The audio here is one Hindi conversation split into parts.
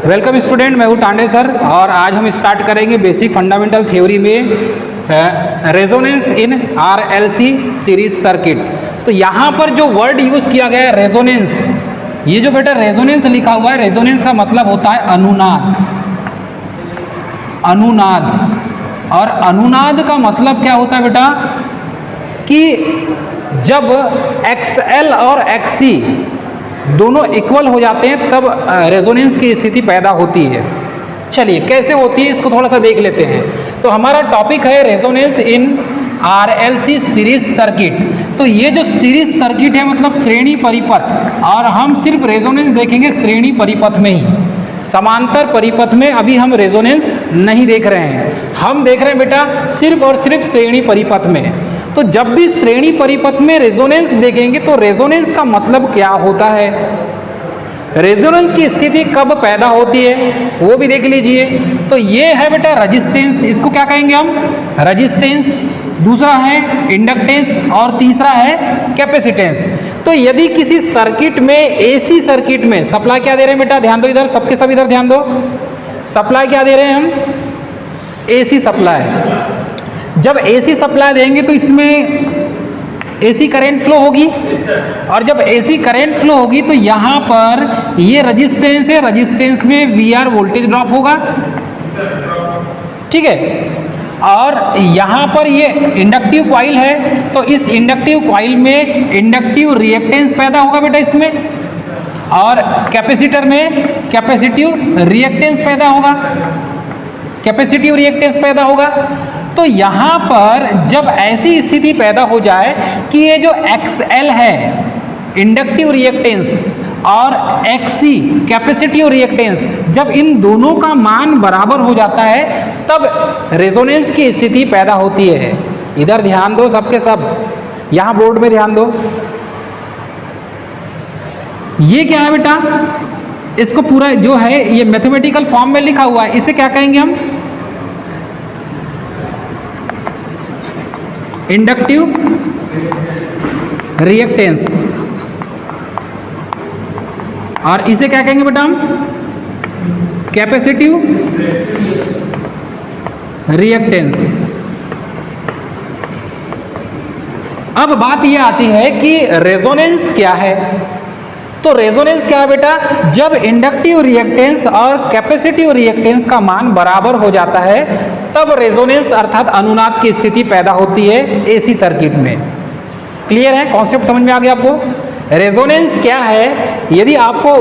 वेलकम स्टूडेंट, मैं हूँ टांडे सर और आज हम स्टार्ट करेंगे बेसिक फंडामेंटल थ्योरी में resonance in RLC series circuit. तो यहाँ पर जो वर्ड यूज़ किया गया है रेजोनेंस, ये जो बेटा रेजोनेंस लिखा हुआ है, रेजोनेंस का मतलब होता है अनुनाद। अनुनाद, और अनुनाद का मतलब क्या होता है बेटा कि जब XL और XC दोनों इक्वल हो जाते हैं तब रेजोनेंस की स्थिति पैदा होती है। चलिए कैसे होती है इसको थोड़ा सा देख लेते हैं। तो हमारा टॉपिक है resonance in RLC series circuit. तो ये जो सीरीज सर्किट है मतलब श्रेणी परिपथ, और हम सिर्फ रेजोनेंस देखेंगे श्रेणी परिपथ में ही, समांतर परिपथ में अभी हम रेजोनेंस नहीं देख रहे हैं। हम देख रहे हैं बेटा सिर्फ और सिर्फ श्रेणी परिपथ में। तो जब भी श्रेणी परिपथ में रेजोनेंस देखेंगे तो रेजोनेंस का मतलब क्या होता है, रेजोनेंस की स्थिति कब पैदा होती है वो भी देख लीजिए। तो ये है बेटा रेजिस्टेंस, इसको क्या कहेंगे हम, रेजिस्टेंस। दूसरा है इंडक्टेंस और तीसरा है कैपेसिटेंस। तो यदि किसी सर्किट में, एसी सर्किट में सप्लाई क्या दे रहे हैं बेटा, ध्यान दो इधर, सबके सब इधर ध्यान दो, सप्लाई क्या दे रहे हैं हम, एसी सप्लाई। जब एसी सप्लाई देंगे तो इसमें एसी करंट फ्लो होगी, और जब एसी करंट फ्लो होगी तो यहाँ पर ये रेजिस्टेंस है, रेजिस्टेंस में VR वोल्टेज ड्रॉप होगा, ठीक है। और यहाँ पर ये इंडक्टिव कॉइल है, तो इस इंडक्टिव कॉइल में इंडक्टिव रिएक्टेंस पैदा होगा बेटा इसमें, और कैपेसिटर में कैपेसिटिव रिएक्टेंस पैदा होगा, कैपेसिटिव रिएक्टेंस पैदा होगा। तो यहाँ पर जब ऐसी स्थिति पैदा हो जाए कि ये जो XL है इंडक्टिव रिएक्टेंस और XC कैपेसिटिव रिएक्टेंस, जब इन दोनों का मान बराबर हो जाता है तब रेजोनेंस की स्थिति पैदा होती है। इधर ध्यान दो सबके सब, यहाँ बोर्ड में ध्यान दो। ये क्या है बेटा, इसको पूरा जो है ये मैथमेटिकल फॉर्म में लिखा हुआ है, इसे क्या कहेंगे हम, इंडक्टिव रिएक्टेंस, और इसे क्या कहेंगे बेटा हम, कैपेसिटिव रिएक्टेंस। अब बात यह आती है कि रेजोनेंस क्या है। तो रेजोनेंस क्या है बेटा, जब इंडक्टिव रिएक्टेंस और कैपेसिटिव रिएक्टेंस का मान बराबर हो जाता है तब रेजोनेंस अर्थात अनुनाद की स्थिति पैदा होती है एसी सर्किट में। क्लियर है, कॉन्सेप्ट समझ में आ गया आपको। रेजोनेंस क्या है, यदि आपको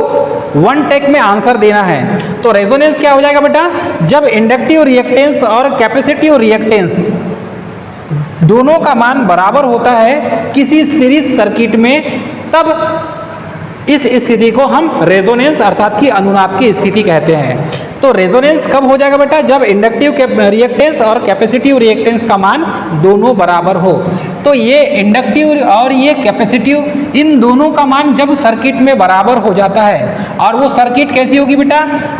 वन टेक में आंसर देना है तो रेजोनेंस क्या हो जाएगा बेटा, जब इंडक्टिव रिएक्टेंस और कैपेसिटिव रिएक्टेंस दोनों का मान बराबर होता है किसी सीरीज सर्किट में, तब इस स्थिति को हम रेजोनेंस अर्थात की अनुनाद की स्थिति कहते हैं। तो रेजोनेंस कब हो जाएगा बेटा, जब इंडक्टिव रिएक्टेंस और कैपेसिटिव रिएक्टेंस का मान दोनों बराबर हो। तो ये इंडक्टिव और ये कैपेसिटिव, इन दोनों का मान जब सर्किट में बराबर हो जाता है, और वो सर्किट कैसी होगी बेटा,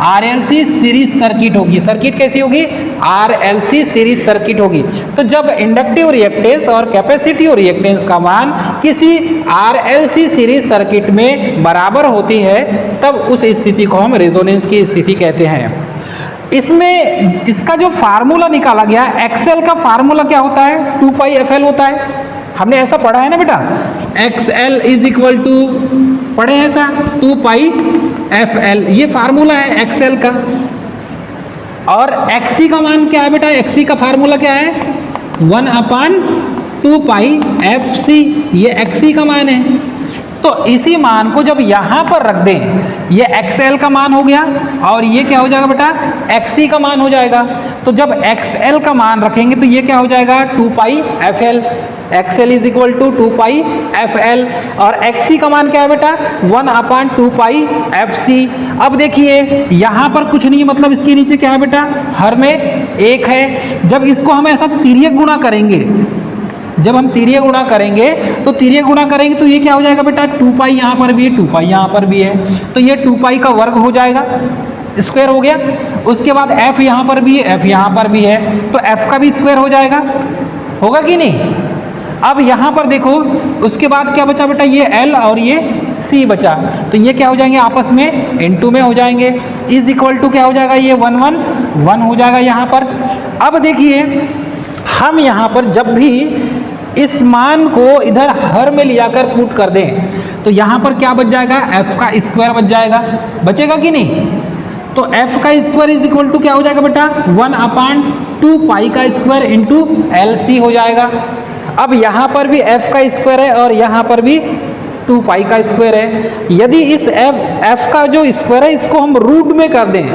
RLC सीरीज सर्किट होगी। सर्किट कैसी होगी, RLC सीरीज सर्किट होगी। तो जब इंडक्टिव रिएक्टेंस और कैपेसिटिव रिएक्टेंस का मान किसी RLC सीरीज सर्किट में बराबर होती है तब उस स्थिति को हम रेजोनेंस की स्थिति कहते हैं। इसमें इसका जो फार्मूला निकाला गया, XL का फार्मूला क्या होता है, 2πfL होता है। हमने ऐसा पढ़ा है ना बेटा, XL इज इक्वल टू, पढ़े हैं ऐसा, 2πfL, ये फार्मूला है XL का। और XC का मान क्या है बेटा, XC का फार्मूला क्या है, 1/2πfC, ये XC का मान है। तो इसी मान को जब यहाँ पर रख दें, ये XL का मान हो गया और ये क्या हो जाएगा बेटा, XC का मान हो जाएगा। तो जब XL का मान रखेंगे तो ये क्या हो जाएगा, 2πfL, XL is equal to 2πfL, और XC का मान क्या है बेटा, 1/2πfC। अब देखिए यहाँ पर कुछ नहीं, मतलब इसके नीचे क्या है बेटा, हर में एक है। जब इसको हम ऐसा तिर्यक गुणा करेंगे, जब हम तिर्यक गुणा करेंगे तो तिर्यक गुणा करेंगे तो ये क्या हो जाएगा बेटा, 2π यहाँ पर भी है, 2π यहाँ पर भी है, तो ये 2π का वर्ग हो जाएगा, स्क्वायर हो गया। उसके बाद f यहाँ पर भी है, f यहाँ पर भी है, तो f का भी स्क्वायर हो जाएगा, होगा कि नहीं। अब यहां पर देखो उसके बाद क्या बचा बेटा, ये L और ये C बचा, तो ये क्या हो जाएंगे आपस में N2 में हो जाएंगे, इज इक्वल टू क्या हो जाएगा, ये 1 1 1 हो जाएगा यहां पर। अब देखिए हम यहां पर जब भी इस मान को इधर हर में लिया कर पुट कर दें तो यहां पर क्या बच जाएगा, f का स्क्वायर बच जाएगा, बचेगा कि नहीं। तो f का स्क्वायर इज इक्वल टू क्या हो जाएगा बेटा, 1/2 पाई का स्क्वायर इंटू LC हो जाएगा। अब यहां पर भी f का स्क्वायर है और यहां पर भी 2 पाई का स्क्वायर है। यदि इस f का जो स्क्वायर है इसको हम रूट में कर दें,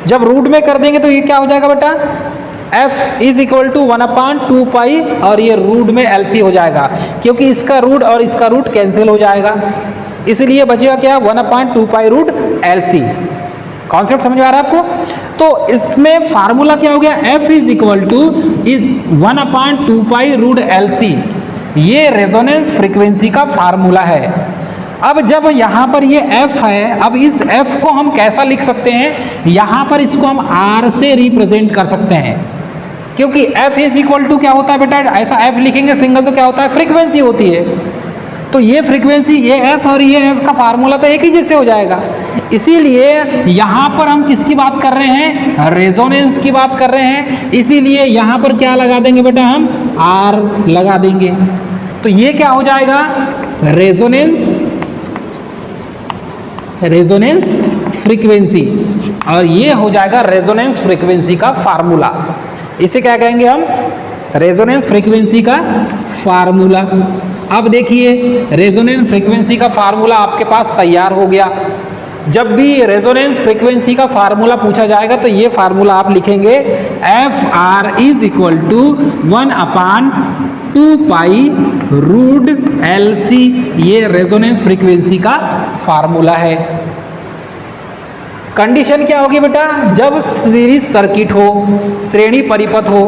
जब रूट में कर देंगे तो ये क्या हो जाएगा बेटा, f इज इक्वल टू 1/2 पाई और ये रूट में LC हो जाएगा, क्योंकि इसका रूट और इसका रूट कैंसिल हो जाएगा, इसलिए बचेगा क्या, 1/2 पाई रूट LC। कॉन्सेप्ट समझ आ रहा है आपको। तो इसमें फार्मूला क्या हो गया, f is equal to 1/2 pi root LC, ये रेजोनेंस फ्रीक्वेंसी का फार्मूला है। अब जब यहां पर ये f है, अब इस f को हम कैसा लिख सकते हैं, यहां पर इसको हम r से रिप्रेजेंट कर सकते हैं, क्योंकि f इज इक्वल टू क्या होता है बेटा, ऐसा f लिखेंगे सिंगल तो क्या होता है, फ्रीक्वेंसी होती है। तो ये फ्रीक्वेंसी, ये f और ये f का फार्मूला तो एक ही जैसे हो जाएगा, इसीलिए यहां पर हम किसकी बात कर रहे हैं, रेजोनेंस की बात कर रहे हैं, इसीलिए यहां पर क्या लगा देंगे बेटा, हम r लगा देंगे। तो ये क्या हो जाएगा, रेजोनेंस फ्रीक्वेंसी, और ये हो जाएगा रेजोनेंस फ्रीक्वेंसी का फार्मूला। इसे क्या कहेंगे हम, रेजोनेंस फ्रीक्वेंसी का फार्मूला। अब देखिए रेजोनेंस फ्रीक्वेंसी का फार्मूला आपके पास तैयार हो गया। जब भी रेजोनेंस फ्रीक्वेंसी का फार्मूला पूछा जाएगा तो ये फार्मूला आप लिखेंगे, FR is equal to 1/2 pi root LC, ये रेजोनेंस फ्रीक्वेंसी का फार्मूला है। कंडीशन क्या होगी बेटा, जब सीरीज सर्किट हो, श्रेणी परिपथ हो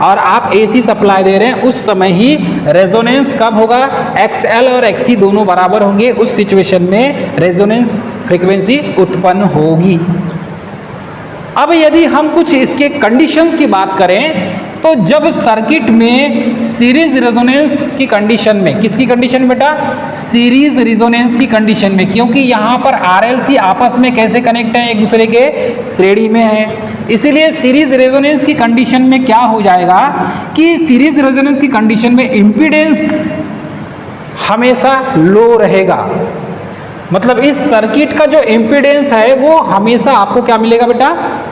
और आप AC सप्लाई दे रहे हैं, उस समय ही रेजोनेंस कब होगा, XL और XC दोनों बराबर होंगे, उस सिचुएशन में रेजोनेंस फ्रीक्वेंसी उत्पन्न होगी। अब यदि हम कुछ इसके कंडीशंस की बात करें तो जब सर्किट में सीरीज रेजोनेंस की कंडीशन में, किसकी कंडीशन में बेटा, सीरीज रेजोनेंस की कंडीशन में, क्योंकि यहां पर RLC आपस में कैसे कनेक्ट है, एक दूसरे के श्रेणी में है, इसीलिए सीरीज रेजोनेंस की कंडीशन में क्या हो जाएगा कि सीरीज रेजोनेंस की कंडीशन में इंपीडेंस हमेशा लो रहेगा। मतलब इस सर्किट का जो इम्पीडेंस है वो हमेशा आपको क्या मिलेगा बेटा,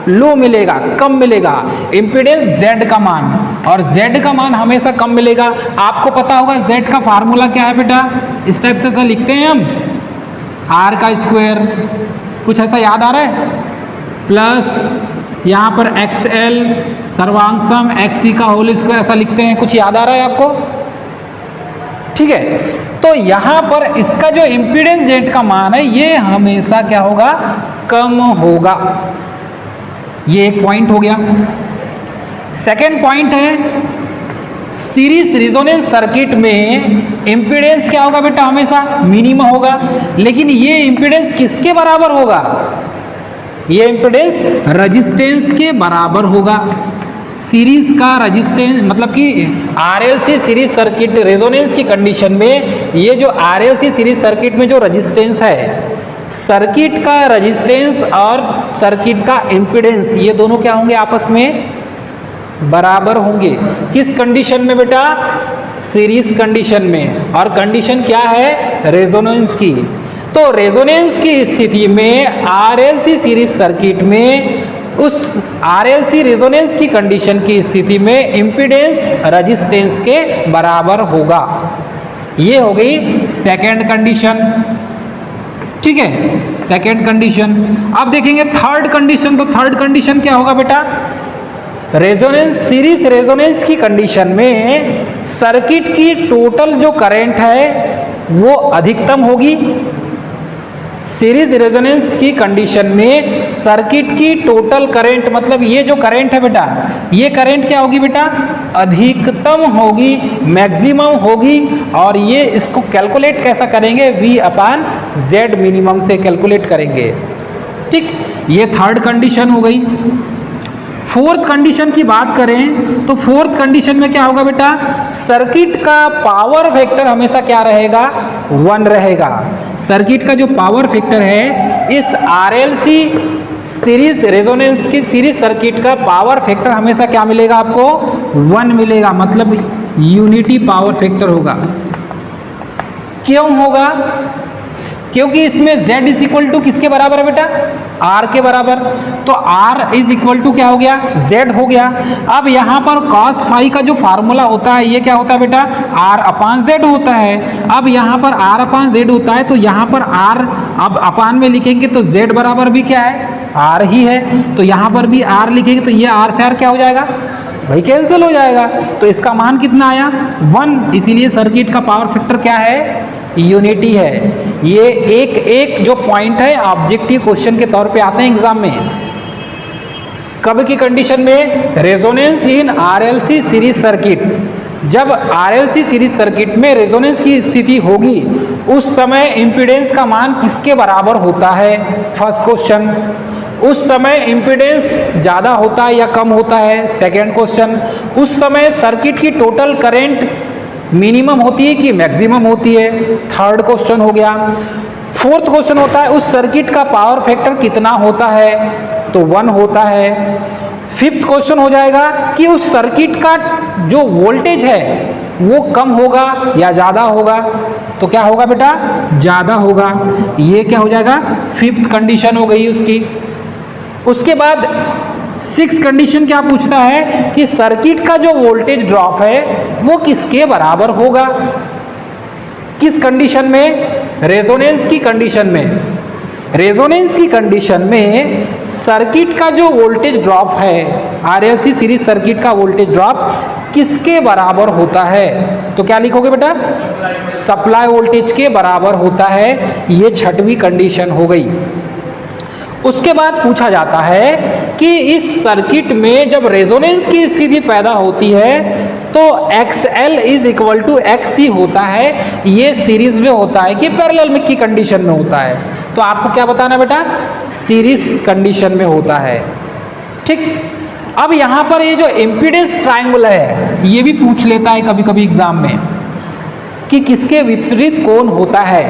लो मिलेगा, कम मिलेगा। इम्पीडेंस Z का मान, और Z का मान हमेशा कम मिलेगा। आपको पता होगा Z का फार्मूला क्या है बेटा, इस टाइप से ऐसा लिखते हैं हम, R का स्क्वायर, कुछ ऐसा याद आ रहा है, प्लस यहाँ पर XL सर्वांग सम XC का होल स्क्वायर, ऐसा लिखते हैं, कुछ याद आ रहा है आपको, ठीक है। तो यहां पर इसका जो इंपीडेंस Z का मान है ये हमेशा क्या होगा, कम होगा। ये एक पॉइंट हो गया। सेकंड पॉइंट है, सीरीज रेजोनेंस सर्किट में इंपीडेंस क्या होगा बेटा, हमेशा मिनिमम होगा, लेकिन ये इंपीडेंस किसके बराबर होगा, ये इंपीडेंस रेजिस्टेंस के बराबर होगा। सीरीज का रेजिस्टेंस मतलब कि RLC सीरीज सर्किट रेजोनेंस की कंडीशन में, ये जो RLC सीरीज सर्किट में जो रेजिस्टेंस है, सर्किट का रेजिस्टेंस और सर्किट का इंपीडेंस, ये दोनों क्या होंगे, आपस में बराबर होंगे। किस कंडीशन में बेटा, सीरीज कंडीशन में, और कंडीशन क्या है, रेजोनेंस की। तो रेजोनेंस की स्थिति में RLC सीरीज सर्किट में, उस RLC रेजोनेंस की कंडीशन की स्थिति में इंपीडेंस रेजिस्टेंस के बराबर होगा। ये हो गई सेकंड कंडीशन, ठीक है, सेकंड कंडीशन। अब देखेंगे थर्ड कंडीशन। तो थर्ड कंडीशन क्या होगा बेटा, रेजोनेंस, सीरीज रेजोनेंस की कंडीशन में सर्किट की टोटल जो करंट है वो अधिकतम होगी। सीरीज रेजोनेंस की कंडीशन में सर्किट की टोटल करंट, मतलब ये जो करंट है बेटा, ये करंट क्या होगी बेटा, अधिकतम होगी, मैक्सिमम होगी। और ये इसको कैलकुलेट कैसा करेंगे, V/Z मिनिमम से कैलकुलेट करेंगे, ठीक। ये थर्ड कंडीशन हो गई। फोर्थ कंडीशन की बात करें तो फोर्थ कंडीशन में क्या होगा बेटा, सर्किट का पावर फैक्टर हमेशा क्या रहेगा, 1 रहेगा। सर्किट का जो पावर फैक्टर है इस आरएलसी सीरीज रेजोनेंस की सीरीज सर्किट का पावर फैक्टर हमेशा क्या मिलेगा आपको, 1 मिलेगा, मतलब यूनिटी पावर फैक्टर होगा। क्यों होगा, क्योंकि इसमें Z इज इक्वल टू किसके बराबर है बेटा, R के बराबर, तो R इज इक्वल टू क्या हो गया, Z हो गया। अब यहाँ पर cos फाई का जो फार्मूला होता है ये क्या होता है बेटा, R अपान Z होता है। अब यहाँ पर R अपान Z होता है तो यहाँ पर R अब अपान में लिखेंगे तो Z बराबर भी क्या है, R ही है, तो यहाँ पर भी R लिखेंगे तो ये R से R क्या हो जाएगा भाई, कैंसिल हो जाएगा। तो इसका मान कितना आया, 1, इसीलिए सर्किट का पावर फैक्टर क्या है, यूनिटी है। ये एक जो पॉइंट है ऑब्जेक्टिव क्वेश्चन के तौर पे आते हैं एग्जाम में। कब की कंडीशन में, resonance in RLC series circuit, जब आरएलसी सीरीज सर्किट में रेजोनेंस की स्थिति होगी उस समय इंपीडेंस का मान किसके बराबर होता है, फर्स्ट क्वेश्चन। उस समय इंपीडेंस ज्यादा होता है या कम होता है, सेकेंड क्वेश्चन। उस समय सर्किट की टोटल करंट मिनिमम होती है कि मैक्सिमम होती है, थर्ड क्वेश्चन हो गया। फोर्थ क्वेश्चन होता है उस सर्किट का पावर फैक्टर कितना होता है, तो 1 होता है। फिफ्थ क्वेश्चन हो जाएगा कि उस सर्किट का जो वोल्टेज है वो कम होगा या ज्यादा होगा, तो क्या होगा बेटा, ज्यादा होगा। ये क्या हो जाएगा, फिफ्थ कंडीशन हो गई उसकी। उसके बाद सिक्स कंडीशन क्या पूछता है कि सर्किट का जो वोल्टेज ड्रॉप है वो किसके बराबर होगा, किस कंडीशन में, रेजोनेंस की कंडीशन में। रेजोनेंस की कंडीशन में सर्किट का जो वोल्टेज ड्रॉप है, आरएलसी सीरीज सर्किट का वोल्टेज ड्रॉप किसके बराबर होता है, तो क्या लिखोगे बेटा, सप्लाई वोल्टेज के बराबर होता है। ये छठवीं कंडीशन हो गई। उसके बाद पूछा जाता है कि इस सर्किट में जब रेजोनेंस की स्थिति पैदा होती है तो XL is equal to XC होता है, ये सीरीज में होता है कि पैरेलल में की कंडीशन में होता है, तो आपको क्या बताना बेटा, सीरीज कंडीशन में होता है। ठीक, अब यहां पर ये जो इंपीडेंस ट्रायंगल है ये भी पूछ लेता है कभी कभी एग्जाम में कि किसके विपरीत कौन होता है।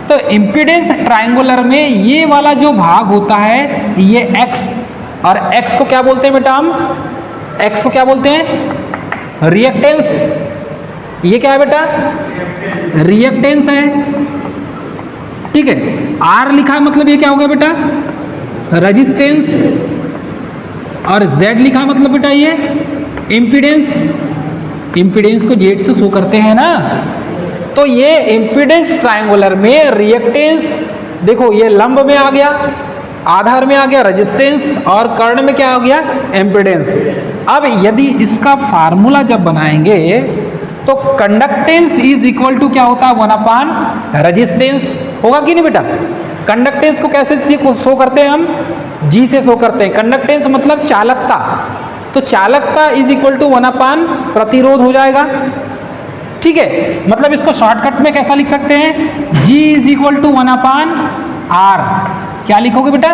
तो इंपीडेंस ट्रायंगुलर में ये वाला जो भाग होता है ये x, और x को क्या बोलते हैं बेटा हम, x को क्या बोलते हैं, रिएक्टेंस। ये क्या है बेटा, रिएक्टेंस है, ठीक है। R लिखा है मतलब ये क्या हो गया बेटा, रेजिस्टेंस, और Z लिखा मतलब बेटा ये इंपीडेंस। इंपीडेंस को Z से शो करते हैं ना, तो ये इंपीडेंस ट्रायंगुलर में रिएक्टेंस, देखो ये लंब में आ गया, आधार में आ गया रेजिस्टेंस, और कर्ण में क्या हो गया, इंपीडेंस। अब यदि इसका फार्मूला जब बनाएंगे तो कंडक्टेंस इज इक्वल टू क्या होता है, 1/, रेजिस्टेंस होगा कि नहीं बेटा। कंडक्टेंस को कैसे शो करते हैं हम, G से शो करते हैं। कंडक्टेंस मतलब चालकता, तो चालकता इज इक्वल टू 1/, प्रतिरोध हो जाएगा, ठीक है। मतलब इसको शॉर्टकट में कैसा लिख सकते हैं, G is equal to 1/R। क्या लिखोगे बेटा,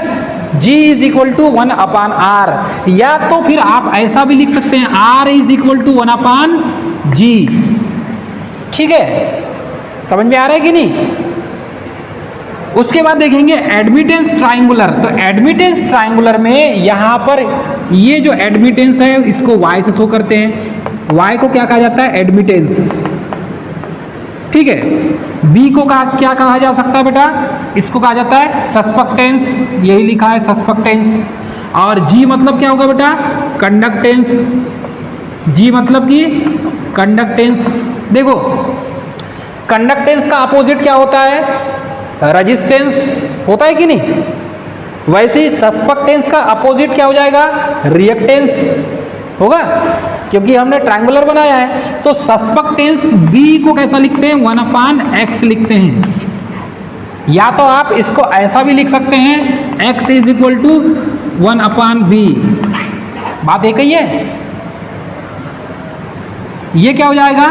G is equal to 1/R, या तो फिर आप ऐसा भी लिख सकते हैं R is equal to 1/G, ठीक है। समझ में आ रहा है कि नहीं। उसके बाद देखेंगे एडमिटेंस ट्रायंगुलर। तो एडमिटेंस ट्रायंगुलर में यहां पर ये जो एडमिटेंस है इसको Y से शो करते हैं। Y को क्या कहा जाता है, एडमिटेंस, ठीक है। B को क्या कहा जा सकता है बेटा, इसको कहा जाता है सस्पेक्टेंस, यही लिखा है सस्पेक्टेंस। और G मतलब क्या होगा बेटा, कंडक्टेंस। G मतलब कि कंडक्टेंस। देखो कंडक्टेंस का अपोजिट क्या होता है, रेजिस्टेंस होता है कि नहीं। वैसे ही सस्पेक्टेंस का अपोजिट क्या हो जाएगा, रिएक्टेंस होगा, क्योंकि हमने ट्रायंगुलर बनाया है। तो सस्पेक्टेंस B को कैसा लिखते हैं, 1/X लिखते हैं। या तो आप इसको ऐसा भी लिख सकते हैं, X is equal to 1/B। बात एक ही है। ये क्या हो जाएगा,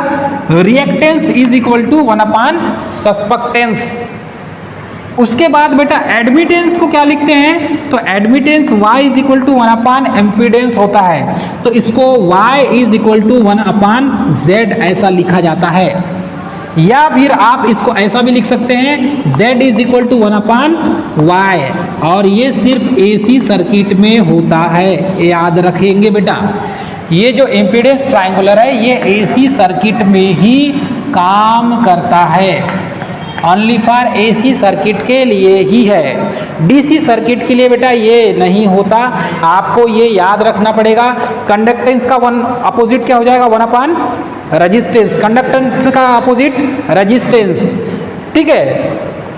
रिएक्टेंस इज इक्वल टू 1/सस्पेक्टेंस। उसके बाद बेटा एडमिटेंस को क्या लिखते हैं, तो admittance y is equal to 1 impedance होता है, तो इसको y is equal to 1/z ऐसा लिखा जाता है। या फिर आप इसको ऐसा भी लिख सकते हैं z is equal to 1/y, और ये सिर्फ AC सर्किट में होता है, याद रखेंगे बेटा। ये जो इम्पीडेंस ट्रायंगुलर है ये AC सर्किट में ही काम करता है, ओनली फॉर AC सर्किट के लिए ही है। DC सर्किट के लिए बेटा ये नहीं होता, आपको ये याद रखना पड़ेगा। कंडक्टेंस का वन अपोजिट क्या हो जाएगा, 1 रेजिस्टेंस, कंडक्टेंस का अपोजिट रेजिस्टेंस, ठीक है।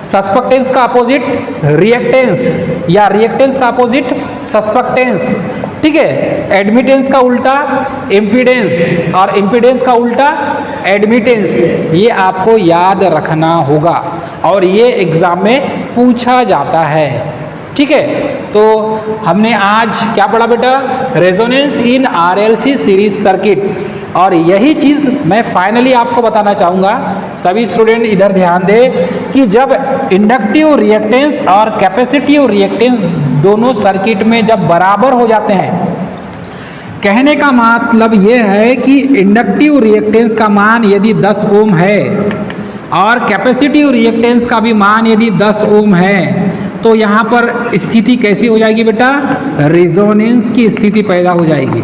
सस्पेक्टेंस का अपोजिट रिएक्टेंस, या रिएक्टेंस का अपोजिट सस्पेक्टेंस, ठीक है। एडमिटेंस का उल्टा इम्पीडेंस, और इम्पीडेंस का उल्टा एडमिटेंस, ये आपको याद रखना होगा और ये एग्जाम में पूछा जाता है, ठीक है। तो हमने आज क्या पढ़ा बेटा, resonance in RLC series circuit, और यही चीज मैं फाइनली आपको बताना चाहूंगा। सभी स्टूडेंट इधर ध्यान दें कि जब इंडक्टिव रिएक्टेंस और कैपेसिटिव रिएक्टेंस दोनों सर्किट में जब बराबर हो जाते हैं, कहने का मतलब यह है कि इंडक्टिव रिएक्टेंस का मान यदि 10 ओम है और कैपेसिटिव रिएक्टेंस का भी मान यदि 10 ओम है, तो यहाँ पर स्थिति कैसी हो जाएगी बेटा, रेजोनेंस की स्थिति पैदा हो जाएगी।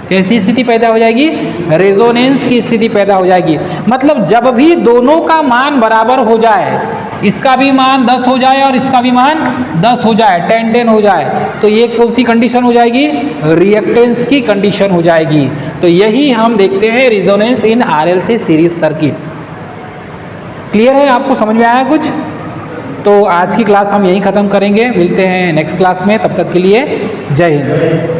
कैसी स्थिति पैदा हो जाएगी, रेजोनेंस की स्थिति पैदा हो जाएगी। मतलब जब भी दोनों का मान बराबर हो जाए, इसका भी मान 10 हो जाए और इसका भी मान 10 हो जाए, 10-10 हो जाए, तो ये कौन सी कंडीशन हो जाएगी, रिएक्टेंस की कंडीशन हो जाएगी। तो यही हम देखते हैं resonance in RLC series circuit. Clear है, आपको समझ में आया कुछ? तो आज की क्लास हम यहीं खत्म करेंगे, मिलते हैं नेक्स्ट क्लास में, तब तक के लिए जय हिंद।